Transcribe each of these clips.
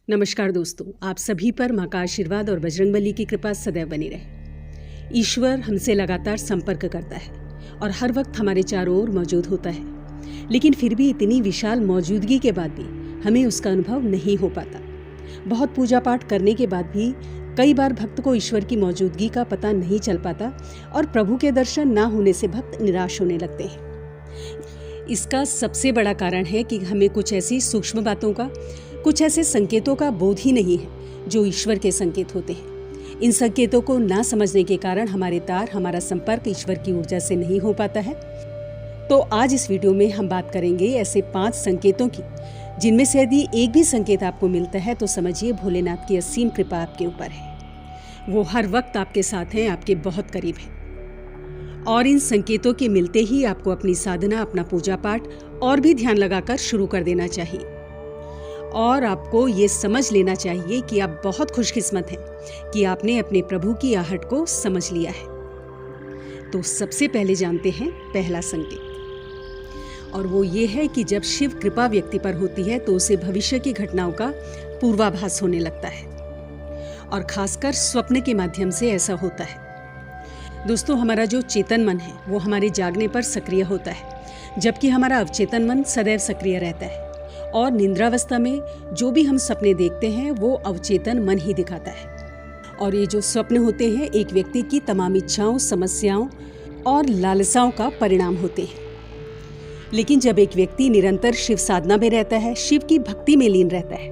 नमस्कार दोस्तों, आप सभी पर माँ का आशीर्वाद और बजरंगबली की कृपा सदैव बनी रहे। ईश्वर हमसे लगातार संपर्क करता है और हर वक्त हमारे चारों ओर मौजूद होता है, लेकिन फिर भी इतनी विशाल मौजूदगी के बाद भी हमें उसका अनुभव नहीं हो पाता। बहुत पूजा पाठ करने के बाद भी कई बार भक्त को ईश्वर की मौजूदगी का पता नहीं चल पाता और प्रभु के दर्शन ना होने से भक्त निराश होने लगते हैं। इसका सबसे बड़ा कारण है कि हमें कुछ ऐसी सूक्ष्म बातों का, कुछ ऐसे संकेतों का बोध ही नहीं है जो ईश्वर के संकेत होते हैं। इन संकेतों को ना समझने के कारण हमारा संपर्क ईश्वर की ऊर्जा से नहीं हो पाता है। तो आज इस वीडियो में हम बात करेंगे ऐसे 5 संकेतों की, जिनमें से यदि एक भी संकेत आपको मिलता है तो समझिए भोलेनाथ की असीम कृपा आपके ऊपर है। वो हर वक्त आपके साथ हैं, आपके बहुत करीब हैं। और इन संकेतों के मिलते ही आपको अपनी साधना, अपना पूजा पाठ और भी ध्यान लगाकर शुरू कर देना चाहिए। और आपको ये समझ लेना चाहिए कि आप बहुत खुशकिस्मत हैं कि आपने अपने प्रभु की आहट को समझ लिया है। तो सबसे पहले जानते हैं पहला संकेत, और वो ये है कि जब शिव कृपा व्यक्ति पर होती है तो उसे भविष्य की घटनाओं का पूर्वाभास होने लगता है, और खासकर स्वप्न के माध्यम से ऐसा होता है। दोस्तों, हमारा जो चेतन मन है वो हमारे जागने पर सक्रिय होता है, जबकि हमारा अवचेतन मन सदैव सक्रिय रहता है। और निद्रावस्था में जो भी हम सपने देखते हैं वो अवचेतन मन ही दिखाता है। और ये जो स्वप्न होते हैं एक व्यक्ति की तमाम इच्छाओं, समस्याओं और लालसाओं का परिणाम होते हैं। लेकिन जब एक व्यक्ति निरंतर शिव साधना में रहता है, शिव की भक्ति में लीन रहता है,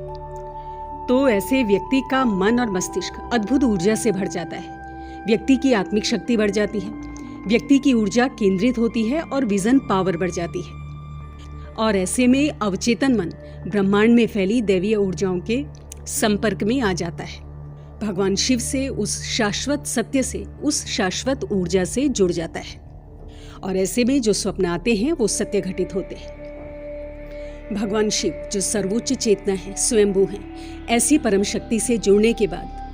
तो ऐसे व्यक्ति का मन और मस्तिष्क अद्भुत ऊर्जा से भर जाता है। व्यक्ति की आत्मिक शक्ति बढ़ जाती है, व्यक्ति की ऊर्जा केंद्रित होती है और विजन पावर बढ़ जाती है। और ऐसे में अवचेतन मन ब्रह्मांड में फैली दैवीय ऊर्जाओं के संपर्क में आ जाता है। भगवान शिव से, उस शाश्वत सत्य से, उस शाश्वत ऊर्जा से जुड़ जाता है। और ऐसे में जो स्वप्न आते हैं वो सत्य घटित होते हैं। भगवान शिव जो सर्वोच्च चेतना है, स्वयंभू हैं, ऐसी परम शक्ति से जुड़ने के बाद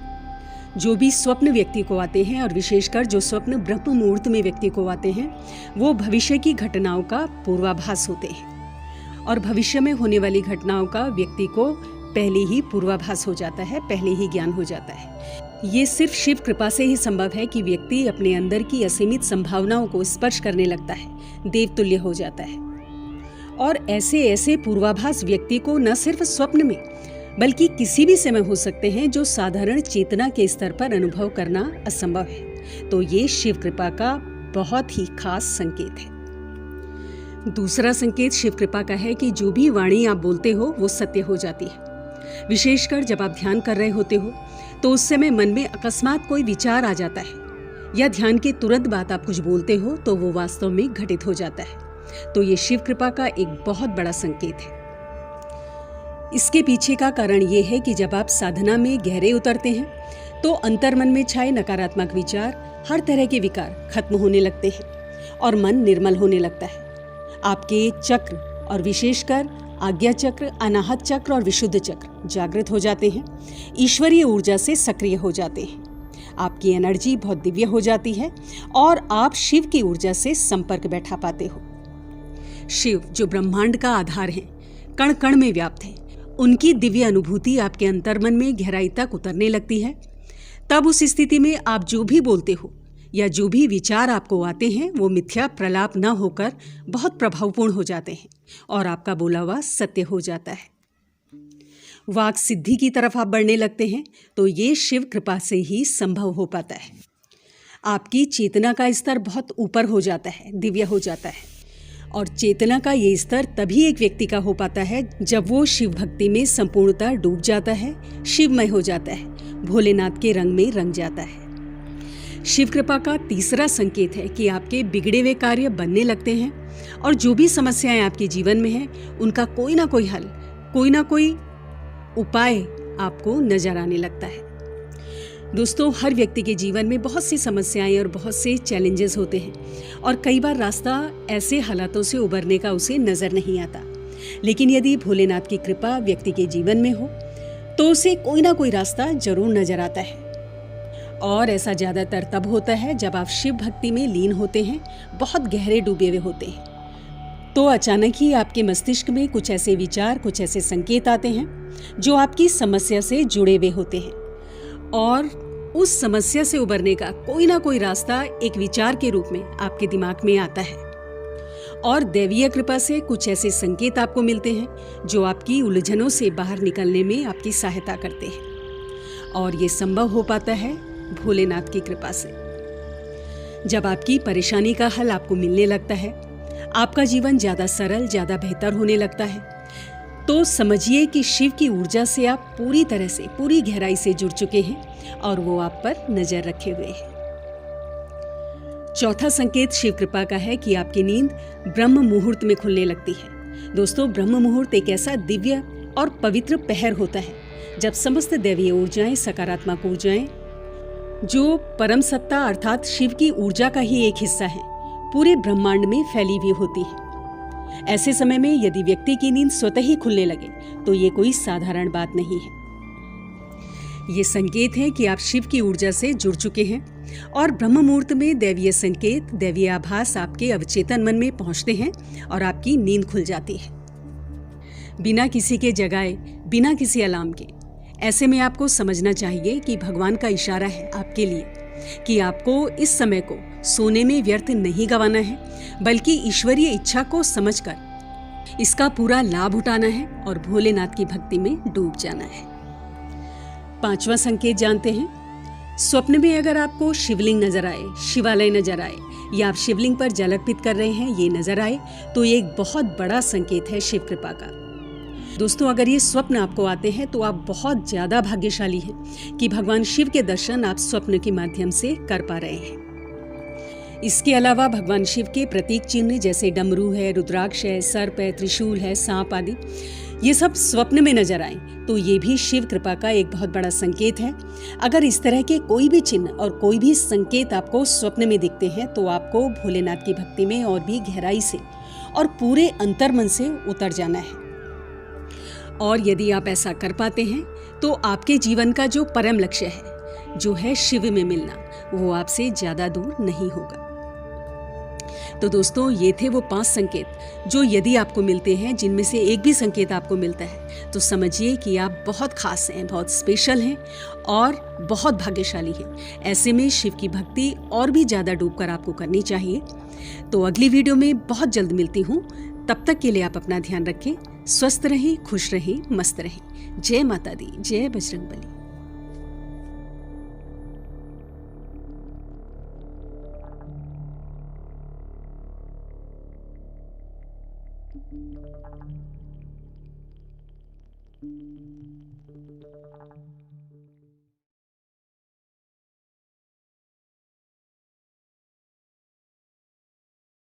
जो भी स्वप्न व्यक्ति को आते हैं, और विशेषकर जो स्वप्न ब्रह्म मुहूर्त में व्यक्ति को आते हैं, वो भविष्य की घटनाओं का पूर्वाभास होते हैं। और भविष्य में होने वाली घटनाओं का व्यक्ति को पहले ही पूर्वाभास हो जाता है, पहले ही ज्ञान हो जाता है। ये सिर्फ शिव कृपा से ही संभव है कि व्यक्ति अपने अंदर की असीमित संभावनाओं को स्पर्श करने लगता है, देवतुल्य हो जाता है। और ऐसे ऐसे पूर्वाभास व्यक्ति को न सिर्फ स्वप्न में बल्कि किसी भी समय हो सकते हैं जो साधारण चेतना के स्तर पर अनुभव करना असंभव है। तो ये शिव कृपा का बहुत ही खास संकेत है। दूसरा संकेत शिव कृपा का है कि जो भी वाणी आप बोलते हो वो सत्य हो जाती है। विशेषकर जब आप ध्यान कर रहे होते हो तो उस समय मन में अकस्मात कोई विचार आ जाता है, या ध्यान के तुरंत बाद आप कुछ बोलते हो तो वो वास्तव में घटित हो जाता है। तो ये शिव कृपा का एक बहुत बड़ा संकेत है। इसके पीछे का कारण ये है कि जब आप साधना में गहरे उतरते हैं तो अंतर्मन में छाए नकारात्मक विचार, हर तरह के विकार खत्म होने लगते हैं और मन निर्मल होने लगता है। आपके चक्र, और विशेषकर आज्ञा चक्र, अनाहत चक्र और विशुद्ध चक्र जागृत हो जाते हैं, ईश्वरीय ऊर्जा से सक्रिय हो जाते हैं। आपकी एनर्जी बहुत दिव्य हो जाती है और आप शिव की ऊर्जा से संपर्क बैठा पाते हो। शिव जो ब्रह्मांड का आधार है, कण कण में व्याप्त है, उनकी दिव्य अनुभूति आपके अंतर्मन में गहराई तक उतरने लगती है। तब उस स्थिति में आप जो भी बोलते हो या जो भी विचार आपको आते हैं वो मिथ्या प्रलाप न होकर बहुत प्रभावपूर्ण हो जाते हैं और आपका बोला हुआ सत्य हो जाता है। वाक सिद्धि की तरफ आप बढ़ने लगते हैं। तो ये शिव कृपा से ही संभव हो पाता है। आपकी चेतना का स्तर बहुत ऊपर हो जाता है, दिव्य हो जाता है। और चेतना का ये स्तर तभी एक व्यक्ति का हो पाता है जब वो शिव भक्ति में संपूर्णतः डूब जाता है, शिवमय हो जाता है, भोलेनाथ के रंग में रंग जाता है। शिव कृपा का तीसरा संकेत है कि आपके बिगड़े हुए कार्य बनने लगते हैं, और जो भी समस्याएं आपके जीवन में हैं उनका कोई ना कोई हल, कोई ना कोई उपाय आपको नजर आने लगता है। दोस्तों, हर व्यक्ति के जीवन में बहुत सी समस्याएं और बहुत से चैलेंजेस होते हैं, और कई बार रास्ता ऐसे हालातों से उबरने का उसे नजर नहीं आता। लेकिन यदि भोलेनाथ की कृपा व्यक्ति के जीवन में हो तो उसे कोई ना कोई रास्ता जरूर नजर आता है। और ऐसा ज़्यादातर तब होता है जब आप शिव भक्ति में लीन होते हैं, बहुत गहरे डूबे हुए होते हैं। तो अचानक ही आपके मस्तिष्क में कुछ ऐसे विचार, कुछ ऐसे संकेत आते हैं जो आपकी समस्या से जुड़े हुए होते हैं, और उस समस्या से उबरने का कोई ना कोई रास्ता एक विचार के रूप में आपके दिमाग में आता है, और दैवीय कृपा से कुछ ऐसे संकेत आपको मिलते हैं जो आपकी उलझनों से बाहर निकलने में आपकी सहायता करते हैं। और ये संभव हो पाता है भोलेनाथ की कृपा से। जब आपकी परेशानी का हल आपको मिलने लगता है, आपका जीवन ज़्यादा सरल, ज़्यादा बेहतर होने लगता है, तो समझिए कि शिव की ऊर्जा से आप पूरी तरह से, पूरी गहराई से जुड़ चुके हैं और वो आप पर नजर रखे हुए हैं। चौथा संकेत शिव कृपा का है कि आपकी नींद ब्रह्म मुहूर्त में खुलने लगती है। दोस्तों, ब्रह्म मुहूर्त एक ऐसा दिव्य और पवित्र पहर होता है जब समस्त दैवीय ऊर्जाएं, सकारात्मक ऊर्जाएं, जो परम सत्ता अर्थात शिव की ऊर्जा का ही एक हिस्सा है, पूरे ब्रह्मांड में फैली हुई होती है। ऐसे समय में यदि व्यक्ति की नींद स्वतः ही खुलने लगे तो ये कोई साधारण बात नहीं है। ये संकेत है कि आप शिव की ऊर्जा से जुड़ चुके हैं, और ब्रह्म मुहूर्त में दैवीय संकेत, दैवीय आभास आपके अवचेतन मन में पहुंचते हैं और आपकी नींद खुल जाती है बिना किसी के जगाए, बिना किसी अलार्म के। ऐसे में आपको समझना चाहिए कि भगवान का इशारा है आपके लिए कि आपको इस समय को सोने में व्यर्थ नहीं गंवाना है, बल्कि ईश्वरीय इच्छा को समझकर इसका पूरा लाभ उठाना है और भोलेनाथ की भक्ति में डूब जाना है। पांचवा संकेत जानते हैं। स्वप्न में अगर आपको शिवलिंग नजर आए, शिवालय नजर आए, या आप शिवलिंग पर जल अर्पित कर रहे हैं, ये नजर आए, तो ये एक बहुत बड़ा संकेत है शिव कृपा का। दोस्तों, अगर ये स्वप्न आपको आते हैं तो आप बहुत ज्यादा भाग्यशाली हैं कि भगवान शिव के दर्शन आप स्वप्न के माध्यम से कर पा रहे हैं। इसके अलावा भगवान शिव के प्रतीक चिन्ह जैसे डमरू है, रुद्राक्ष है, सर्प है, त्रिशूल है, सांप आदि, ये सब स्वप्न में नजर आए तो ये भी शिव कृपा का एक बहुत बड़ा संकेत है। अगर इस तरह के कोई भी चिन्ह और कोई भी संकेत आपको स्वप्न में दिखते हैं तो आपको भोलेनाथ की भक्ति में और भी गहराई से और पूरे अंतर्मन से उतर जाना है। और यदि आप ऐसा कर पाते हैं तो आपके जीवन का जो परम लक्ष्य है, जो है शिव में मिलना, वो आपसे ज्यादा दूर नहीं होगा। तो दोस्तों, ये थे वो 5 संकेत जो यदि आपको मिलते हैं, जिनमें से एक भी संकेत आपको मिलता है, तो समझिए कि आप बहुत खास हैं, बहुत स्पेशल हैं और बहुत भाग्यशाली हैं। ऐसे में शिव की भक्ति और भी ज्यादा डूबकर आपको करनी चाहिए। तो अगली वीडियो में बहुत जल्द मिलती हूँ। तब तक के लिए आप अपना ध्यान रखें, स्वस्थ रहें, खुश रहें, मस्त रहें। जय माता दी, जय बजरंगबली।